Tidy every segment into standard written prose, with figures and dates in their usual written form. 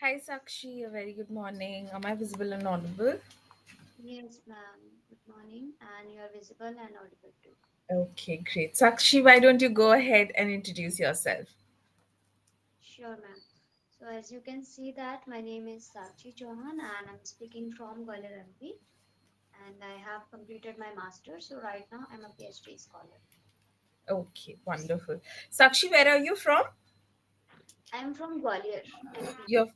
Hi Sakshi, a very good morning. Am I visible and audible? Yes, ma'am. Good morning, and you are visible and audible too. Okay, great. Sakshi, why don't you go ahead and introduce yourself? Sure, ma'am. So as you can see that my name is Sakshi Chauhan and I'm speaking from Gwalior MP and I have completed my master's. So right now I'm a PhD scholar. Okay, wonderful. Sakshi, where are you from? I'm from Gwalior, MP. You're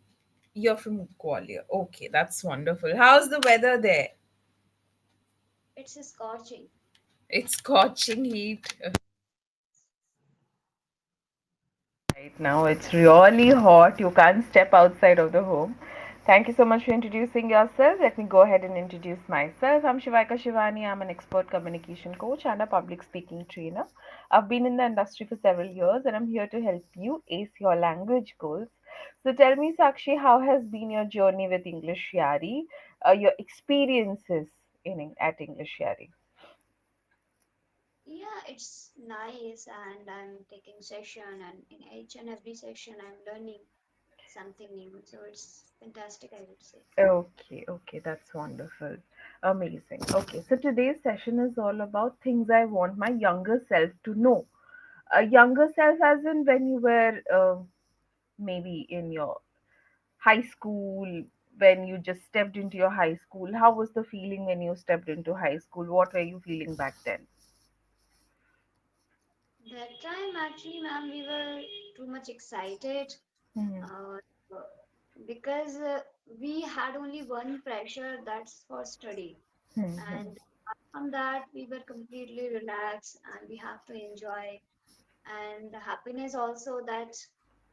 you're from Gwalior. Okay, that's wonderful. How's the weather there? It's scorching. It's scorching heat. Right now, it's really hot. You can't step outside of the home. Thank you so much for introducing yourself. Let me go ahead and introduce myself. I'm Shivani. I'm an expert communication coach and a public speaking trainer. I've been in the industry for several years and I'm here to help you ace your language goals. So tell me, Sakshi, how has been your journey with English Yari? Your experiences at English Yari? Yeah, it's nice and I'm taking session and in each and every session I'm learning something new. So it's fantastic, I would say. Okay, okay, that's wonderful. Amazing. Okay, so today's session is all about things I want my younger self to know. A younger self, as in when you were maybe in your high school, when you just stepped into your high school. How was the feeling when you stepped into high school? What were you feeling back then? That time actually, ma'am, we were too much excited Hmm. uh, because we had only one pressure, that's for study, Hmm. Hmm. and from that we were completely relaxed and we have to enjoy, and the happiness also that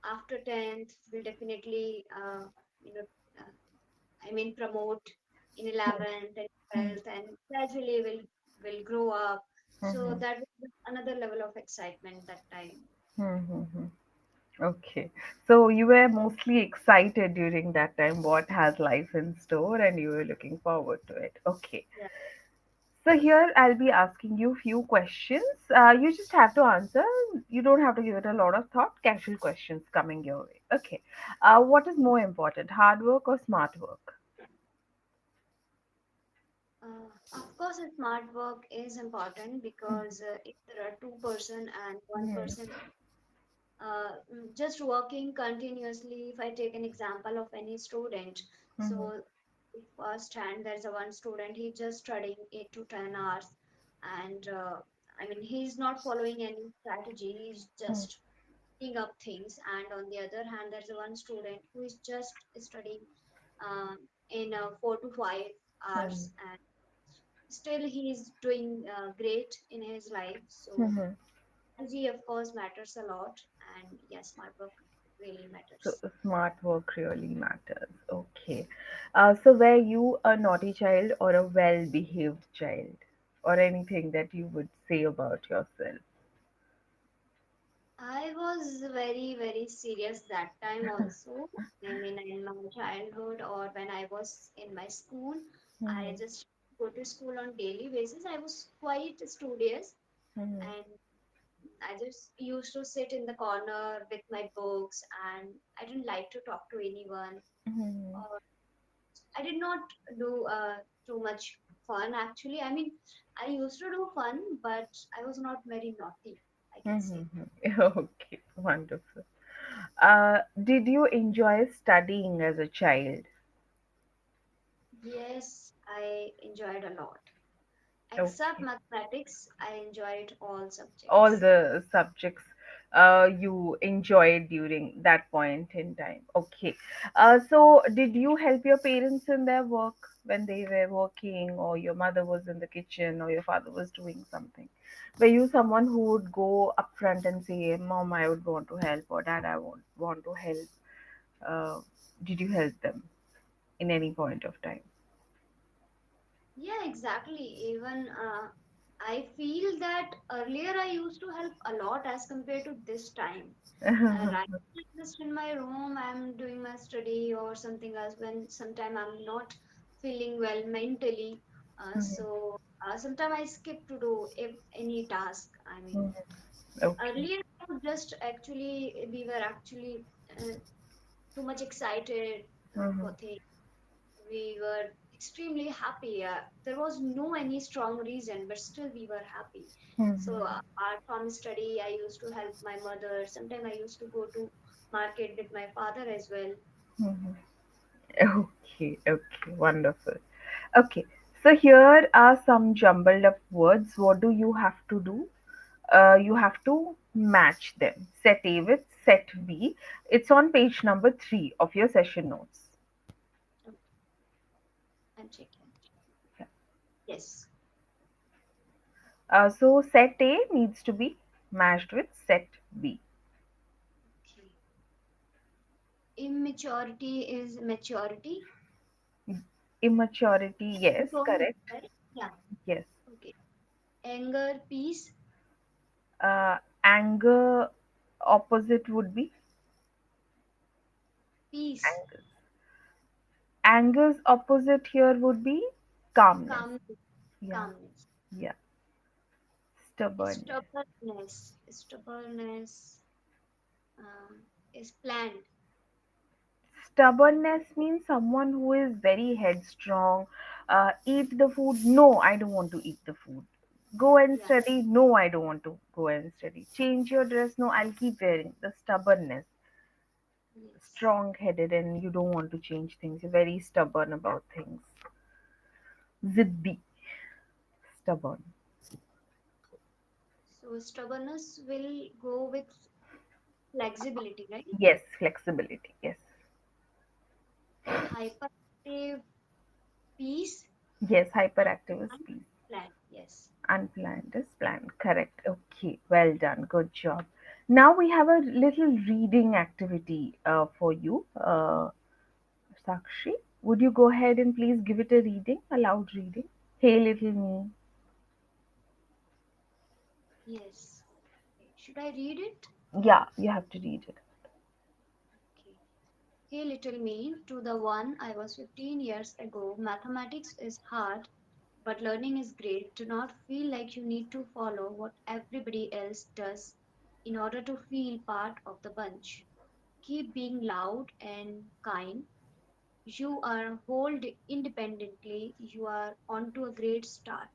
after 10th will definitely you know uh, promote in 11th and Hmm. 12th and gradually will grow up. So Hmm. that was another level of excitement that time. Hmm. Hmm. Hmm. Okay. So you were mostly excited during that time what has life in store and you were looking forward to it. Okay. Yeah. So here I'll be asking you few questions. You just have to answer. You don't have to give it a lot of thought. Casual questions coming your way. Okay. What is more important, hard work or smart work? Of course, smart work is important because if there are two-person and one Hmm. person just working continuously, if I take an example of any student, Hmm. so if first hand there's a one student, he's just studying 8 to 10 hours, and he's not following any strategy, he's Hmm. just picking up things, and on the other hand, there's a one student who is just studying in 4 to 5 hours Hmm. and still he's doing great in his life. So Hmm. energy of course matters a lot, and yes, smart work really So matters. smart work really matters. Okay. So were you a naughty child or a well-behaved child, or anything that you would say about yourself? I was very very serious that time also. In my childhood or when I was in my school, I Hmm. just go to school on daily basis. I was quite studious, Hmm. and I just used to sit in the corner with my books, and I didn't like to talk to anyone. Hmm. Or I did not do too much fun actually. I used to do fun, but I was not very naughty, I can say. Mm-hmm. Okay, wonderful. Did you enjoy studying as a child? Yes, I enjoyed a lot. Except Okay. mathematics, I enjoyed all All subjects. the subjects you enjoyed during that point in time. Okay. So, did you help your parents in their work when they were working, or your mother was in the kitchen, or your father was doing something? Were you someone who would go up front and say, "Mom, I would want to help," or "Dad, I want to help"? Did you help them in any point of time? Yeah, exactly. Even I feel that earlier I used to help a lot as compared to this time. Right now, just in my room, I'm doing my study or something else when sometime I'm not feeling well mentally. Sometime I skip to do if any task. Okay. Earlier I was just actually we were actually too much excited Mm-hmm. for things. We were extremely happy. There was no any strong reason, but still we were happy. So Mm-hmm. apart from study, I used to help my mother. Sometimes I used to go to market with my father as well. Mm-hmm. Okay, okay, wonderful. Okay, so here are some jumbled up words. What do you have to do? You have to match them. Set A with set B. It's on page number 3 of your session notes. Okay, I'm checking. Yeah. Yes. So set A needs to be matched with set B. Okay. Immaturity is maturity. Immaturity, You yes, told me, correct. right? Yeah. Yes. Okay. Anger, peace, Anger, opposite would be peace, anger. Anger's opposite here would be calmness. calmness, Yeah, calmness. yeah. Stubbornness. Stubbornness is planned. Stubbornness means someone who is very headstrong. Eat the food. No, I don't want to eat the food. Go and Yeah. study. No, I don't want to go and study. Change your dress. No, I'll keep wearing. The stubbornness. Yes. Strong headed and you don't want to change things. You're very stubborn about things. Ziddi. Stubborn. So stubbornness will go with flexibility, right? Yes, flexibility. Yes. Hyperactive, peace, Yes, hyperactive is unplanned, peace. planned. Yes. Unplanned is planned. Correct. Okay. Well done. Good job. Now we have a little reading activity for you. Sakshi, would you go ahead and please give it a reading, a loud reading? Hey, little me. Yes. Okay. Should I read it? Yeah, you have to read it. Okay. Hey, little me, to the one I was 15 years ago, mathematics is hard, but learning is great. Do not feel like you need to follow what everybody else does in order to feel part of the bunch. Keep being loud and kind. You are whole independently. You are onto a great start.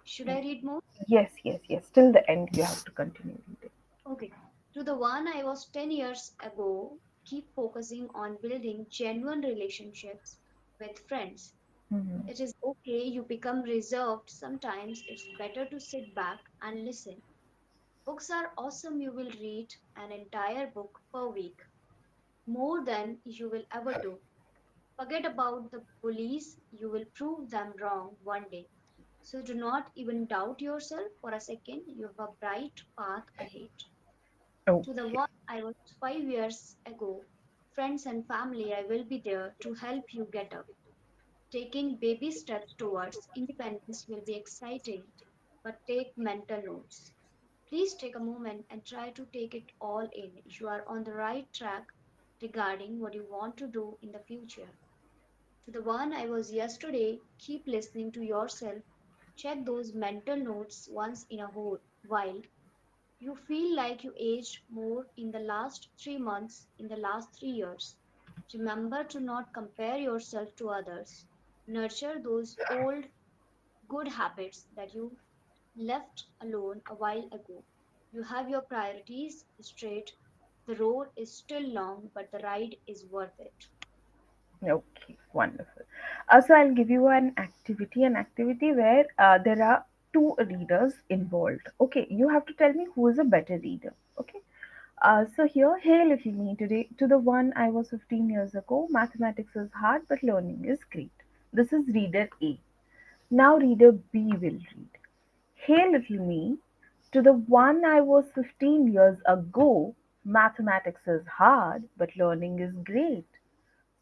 Should I read more? Yes, yes, yes. Till the end, you have to continue reading. Okay. To the one I was 10 years ago, keep focusing on building genuine relationships with friends. Mhm. It is okay you become reserved. Sometimes it's better to sit back and listen. Books are awesome. You will read an entire book per week, more than you will ever do. Forget about the bullies. You will prove them wrong one day. So do not even doubt yourself for a second. You have a bright path ahead. To the Okay. one I was 5 years ago, friends and family, I will be there to help you get up. Taking baby steps towards independence will be exciting, but take mental notes. Please take a moment and try to take it all in. You are on the right track regarding what you want to do in the future. To the one I was yesterday, keep listening to yourself. Check those mental notes once in a while. You feel like you aged more in the last 3 months, in the last 3 years. Remember to not compare yourself to others. Nurture those old good habits that you left alone a while ago. You have your priorities straight. The road is still long, but the ride is worth it. Okay, wonderful. So I'll give you an activity where there are two readers involved. Okay, you have to tell me who is a better reader. Okay. So here, hey little me, today to the one I was 15 years ago, mathematics is hard but learning is great. This is reader A. Now reader B will read. Hey little me, to the one I was 15 years ago, mathematics is hard but learning is great.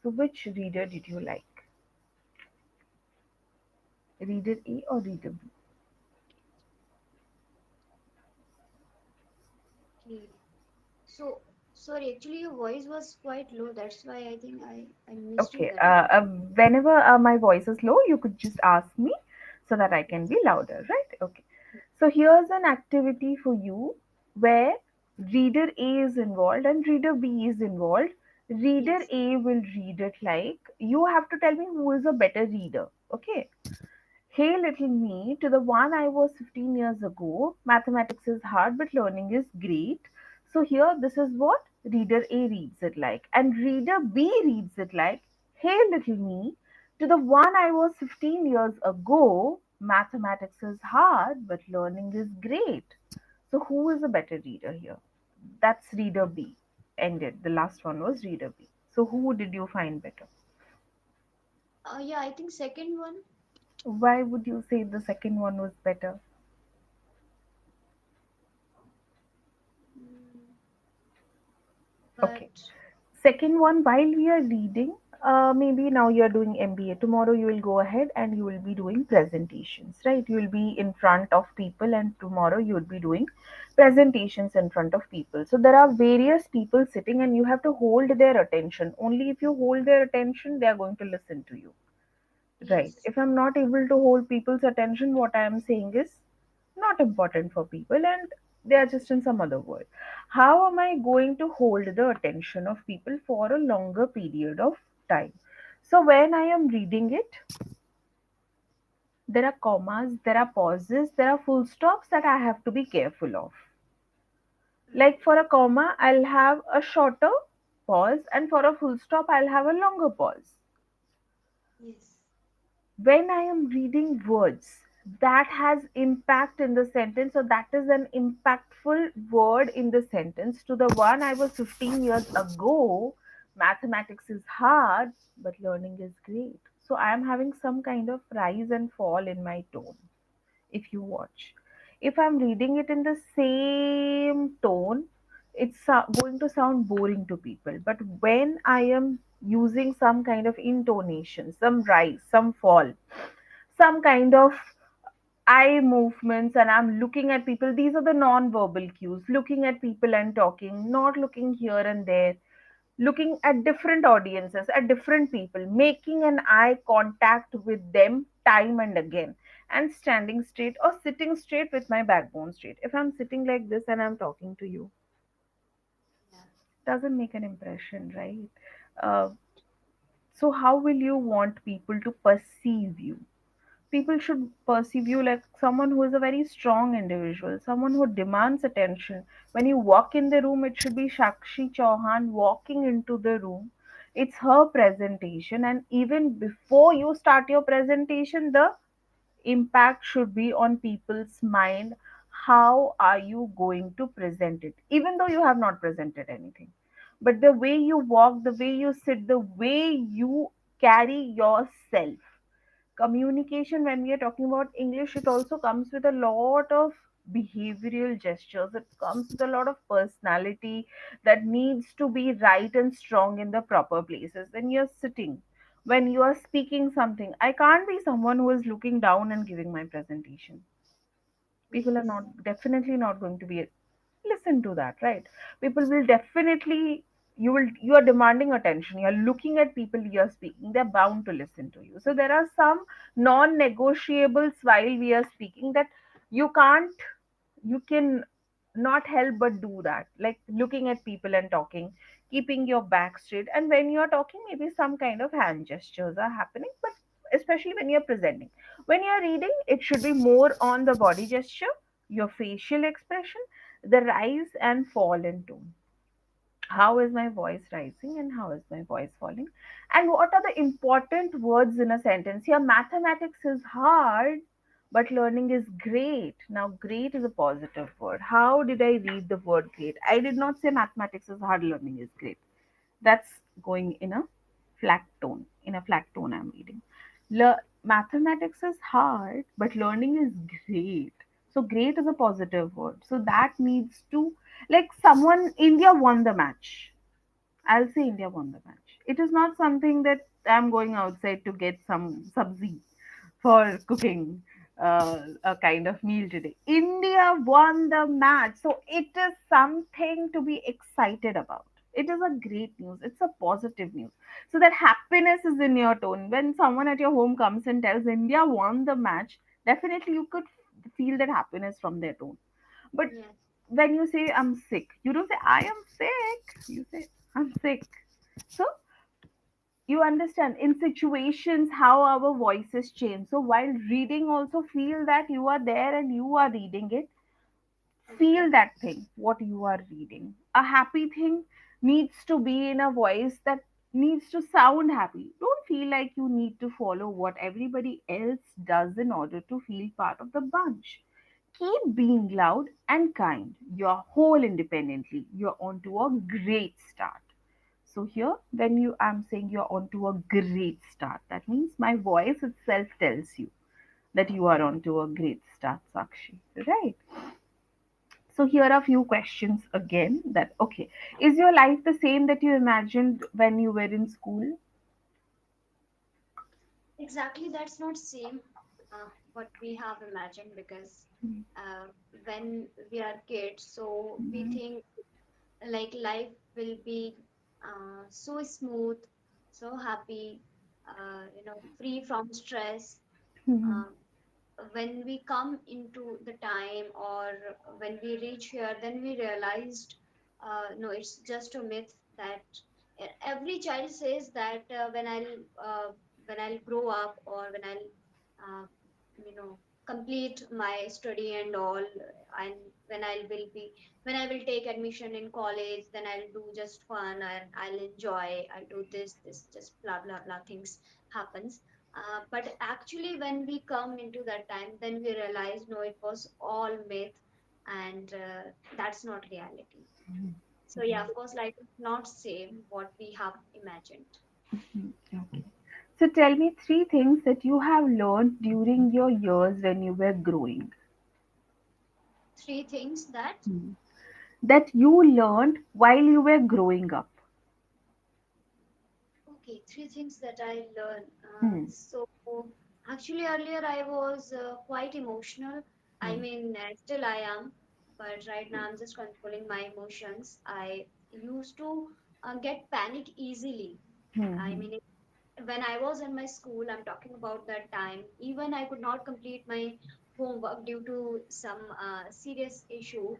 So which reader did you like? Reader A or reader B? Okay. So, sorry, actually, your voice was quite low. That's why I think I missed you Okay, that part. whenever my voice is low, you could just ask me so that I can Yes. be louder, right? Okay. So here's an activity for you where Reader A is involved and reader B is involved. Reader Yes. A will read it like, you have to tell me who is a better reader. Okay. Hey little me, to the one I was 15 years ago, mathematics is hard but learning is great. So here this is what reader A reads it like. And reader B reads it like, hey little me, to the one I was 15 years ago, mathematics is hard but learning is great. So who is a better reader here? That's reader B. Ended. The last one was reader B. So who did you find better? Yeah, I think second one. Why would you say the second one was better? Mm, Okay. but Second one, while we are reading, maybe now you're doing MBA. Tomorrow you will go ahead and you will be doing presentations, right? You will be in front of people, and tomorrow you will be doing presentations in front of people. So there are various people sitting, and you have to hold their attention. Only if you hold their attention, they are going to listen to you. Right. yes, If I'm not able to hold people's attention, what I am saying is not important for people and they are just in some other world. How am I going to hold the attention of people for a longer period of time? So when I am reading it, there are commas, there are pauses, there are full stops that I have to be careful of. Like right. for a comma, I'll have a shorter pause, and for a full stop, I'll have a longer pause. Yes, When I am reading words that has impact in the sentence, so that is an impactful word in the sentence. To the one I was 15 years ago, mathematics is hard, but learning is great. So I am having some kind of rise and fall in my tone if you watch. If I'm reading it in the same tone, it's going to sound boring to people. But when I am using some kind of intonation, some rise, some fall, some kind of eye movements, and I'm looking at people, these are the non-verbal cues, looking at people and talking, not looking here and there, looking at different audiences, at different people, making an eye contact with them time and again, and standing straight or sitting straight with my backbone straight. If I'm sitting like this and I'm talking to you, yeah, doesn't make an impression, right? uh, so how will you want people to perceive you? People should perceive you like someone who is a very strong individual, someone who demands attention. When you walk in the room, it should be Shakshi Chauhan walking into the room. It's her presentation, and even before you start your presentation, the impact should be on people's mind. How are you going to present it? Even though you have not presented anything, but the way you walk, the way you sit, the way you carry yourself. Communication, when we are talking about English, it also comes with a lot of behavioral gestures. It comes with a lot of personality that needs to be right and strong in the proper places. When you're sitting, when you are speaking something, I can't be someone who is looking down and giving my presentation. People are yes, not, definitely not going to be listen to that, right? People will definitely, you are demanding attention, you're looking at people, you're speaking, they're bound to listen to you. So there are some non-negotiables while we are speaking that you can't, you can not help but do that, like looking at people and talking, keeping your back straight, and when you're talking, maybe some kind of hand gestures are happening, but especially when you're presenting. When you're reading, it should be more on the body gesture, your facial expression, the rise and fall in tone. How is my voice rising and how is my voice falling? And what are the important words in a sentence? Here, mathematics is hard, but learning is great. Now, great is a positive word. How did I read the word great? I did not say mathematics is hard, learning is great. That's going in a flat tone. In a flat tone, I'm reading. Mathematics is hard, but learning is great. So, great is a positive word. So, that needs to, like, someone, India won the match. I'll say India won the match. It is not something that I'm going outside to get some sabzi for cooking a kind of meal today. India won the match. So it is something to be excited about. It is a great news. It's a positive news. So that happiness is in your tone. When someone at your home comes and tells India won the match, definitely you could feel that happiness from their tone. But yes, when you say I'm sick, you don't say I am sick. You say I'm sick. So you understand in situations how our voices change. So while reading, also feel that you are there and you are reading it. Okay. Feel that thing, what you are reading. A happy thing needs to be in a voice that needs to sound happy. Don't feel like you need to follow what everybody else does in order to feel part of the bunch. Keep being loud and kind. You're whole independently. You're on to a great start. So here, when you I'm saying you're on to a great start, that means my voice itself tells you that you are on to a great start, Sakshi. Right? So here are a few questions again. That okay. Is your life the same that you imagined when you were in school? Exactly, that's not same what we have imagined because uh, when we are kids, so we Mhm. think like life will be so smooth, so happy, free from stress. Mhm. Uh, when we come into the time or when we reach here, then we realized no, it's just a myth that every child says that when I'll grow up or when I'll uh, complete my study and all, and when I will be when I will take admission in college, then I'll do just fun and I'll enjoy, I'll do this just blah blah blah things happens. But actually, when we come into that time, then we realize no, it was all myth, and that's not reality. So yeah, of course, life is not same what we have imagined. Mhm. Okay. So tell me three things that you have learned during your years when you were growing. Three things that Hmm. That you learned while you were growing up. okay, three things that I learned. Hmm. So actually, earlier I was quite emotional. I Hmm. mean, still I am, but right now I'm just controlling my emotions. I used to get panic easily. I Hmm. mean, when I was in my school, I'm talking about that time, even I could not complete my homework due to some serious issue,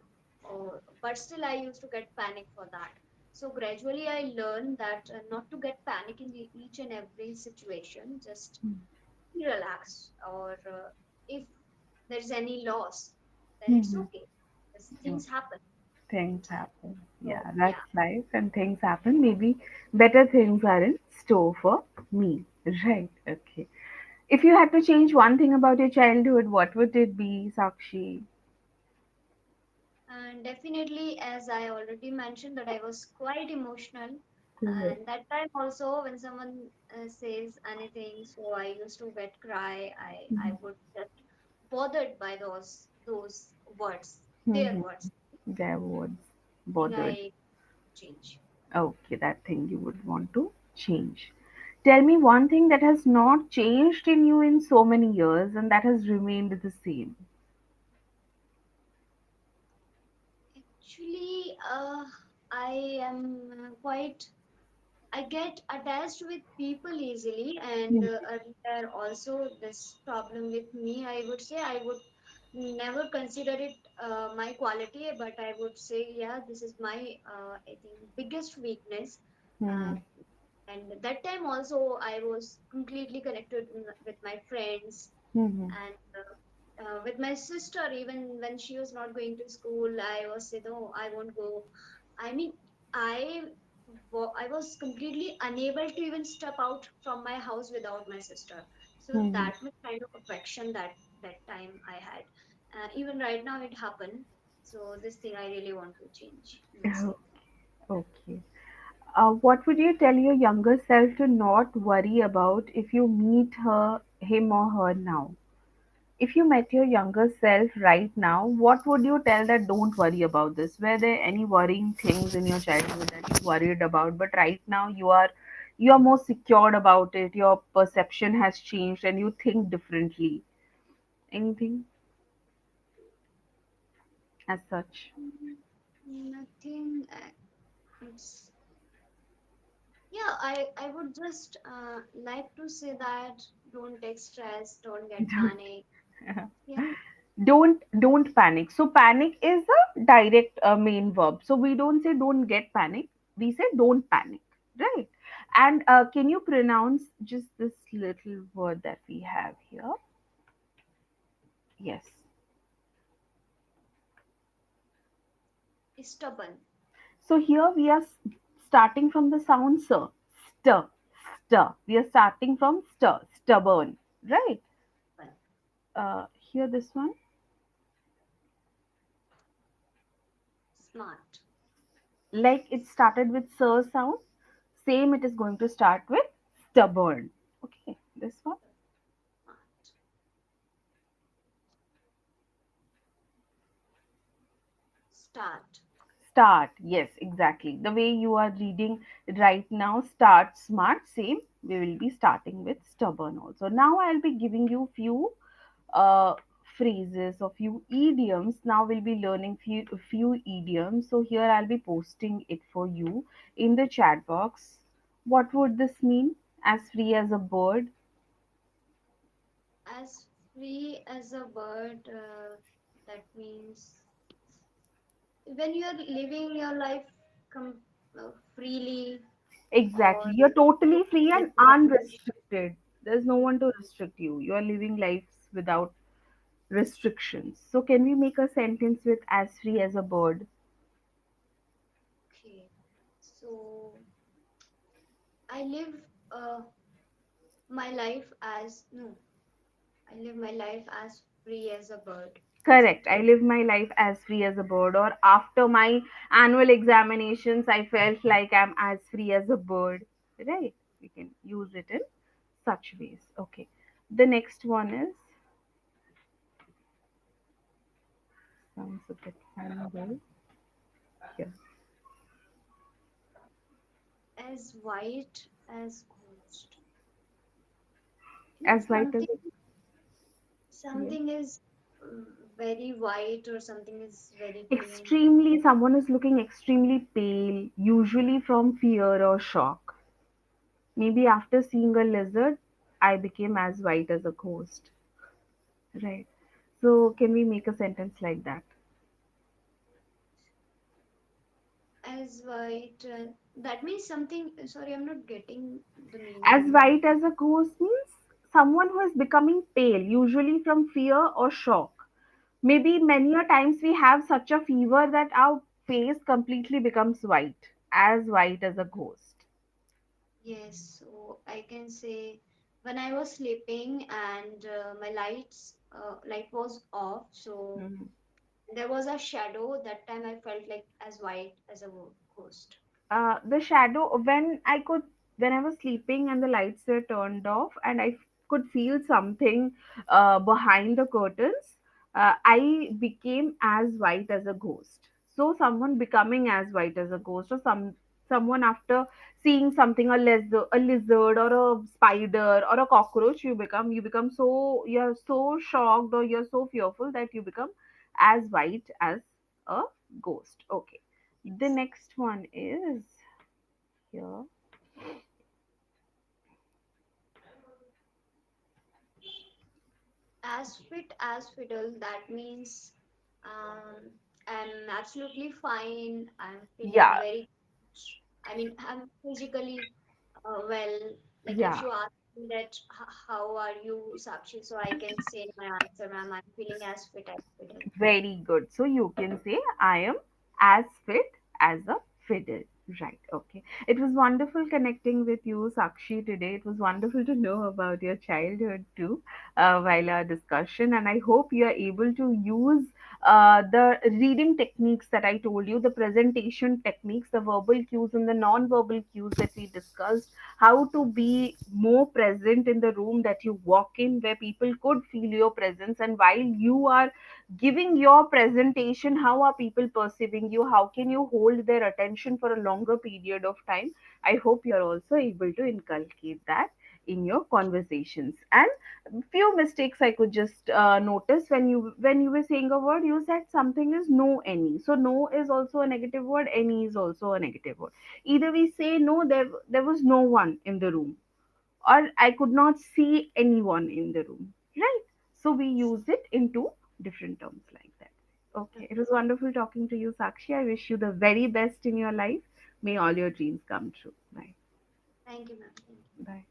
but still I used to get panic for that. So gradually I learned that not to get panic in each and every situation, just Hmm. be relaxed, or if there's any loss, then Hmm. it's Hmm. okay. As Hmm. things happen. Things happen. So Yeah, yeah. that's life, and things happen. Maybe better things are in store for me. Right. Okay. If you had to change one thing about your childhood, what would it be, Sakshi? And definitely, as I already mentioned, that I was quite emotional. Mhm. And that time also, when someone says anything, so I used to get cry. I Mhm. would get bothered by those words, their Mhm. words. There was Thing bothered. I change. Okay, that thing you would want to change. Tell me one thing that has not changed in you in so many years and that has remained the same. Actually, I am quite I get attached with people easily, and Mhm. earlier also this problem with me. I would say I would never consider it my quality, but I would say yeah, this is my I think biggest weakness. Uh, Mhm. and that time also I was completely connected with my friends Mhm. and with my sister. Even when she was not going to school, I was say no, I won't go. I mean, I I was completely unable to even step out from my house without my sister. So Mhm. that much kind of affection that time I had. Even right now it happened. So this thing I really want to change in Oh, myself. okay. What would you tell your younger self to not worry about if you meet him or her now? If you met your younger self right now, what would you tell that don't worry about this? Were there any worrying things in your childhood that you worried about, but right now you are more secured about it, your perception has changed and you think differently? Anything as such? Nothing. It's yeah. I would just like to say that don't take stress, don't get panic. Yeah. Don't panic. So panic is a direct main verb. So we don't say don't get panic. We say don't panic, right? And can you pronounce just this little word that we have here? Yes. Stubborn. So here we are starting from the sound sir. Stir, stir. We are starting from stir, stubborn, right? Stubborn. Here this one, Smart. like it started with sir sound. Same, it is going to start with stubborn. Okay, this one. Smart. Start. Start, yes, exactly. The way you are reading right now, start smart, same. We will be starting with stubborn also. Now I'll be giving you few uh, phrases or few idioms. Now we'll be learning few idioms. So here I'll be posting it for you in the chat box. What would this mean? As free as a bird. As free as a bird, that means when you are living your life freely, Exactly. or You're totally free with and obligation. unrestricted. There's no one to restrict you. You are living lives without restrictions. So, can we make a sentence with as free as a bird? Okay, so I live uh, my life as no, I live my life as free as a bird. Correct. I Something. live my life as free as a bird. Or after my annual examinations, I felt like I'm as free as a bird. Right? We can use it in such ways. Okay. The next one is sounds a bit funny. Here. As white as ghost. As white as Something, a yeah. something is very white or something is very clean. Extremely, someone is looking extremely pale, usually from fear or shock. Maybe after seeing a lizard, I became as white as a ghost. Right. So, can we make a sentence like that? As white, that means something. Sorry, I'm not getting the As meaning. white as a ghost means someone who is becoming pale, usually from fear or shock. Maybe many a times we have such a fever that our face completely becomes white as a ghost. Yes, so I can say when I was sleeping and my light was off, so Mhm. there was a shadow. That time I felt like as white as a ghost. The shadow when I was sleeping and the lights were turned off and could feel something behind the curtains. I became as white as a ghost. So someone becoming as white as a ghost, or someone after seeing something, a lizard or a spider or a cockroach, you become so you're so shocked or you're so fearful that you become as white as a ghost. Okay, the Yes. next one is here. As fit as fiddle, that means I'm absolutely fine. I'm feeling Yeah, very, I mean, I'm physically well. Like if yeah. you ask me that, how are you, Sakshi? So I can say my answer, ma'am. I'm feeling as fit as fiddle. Very good. So you can say, I am as fit as a fiddle. Right. Okay. It was wonderful connecting with you, Sakshi, today. It was wonderful to know about your childhood too, while our discussion. And I hope you are able to use the reading techniques that I told you, the presentation techniques, the verbal cues and the non-verbal cues that we discussed, how to be more present in the room that you walk in, where people could feel your presence. And while you are giving your presentation, how are people perceiving you, how can you hold their attention for a longer period of time. I hope you are also able to inculcate that in your conversations. And few mistakes I could just notice when you were saying a word, you said something is no any. So no is also a negative word, any is also a negative word. Either we say no, there was no one in the room, or I could not see anyone in the room, right? So we use it into different terms like that. Okay, it Okay. was wonderful talking to you, Sakshi. I wish you the very best in your life. May all your dreams come true. Bye. Thank you, ma'am. Thank you. Bye.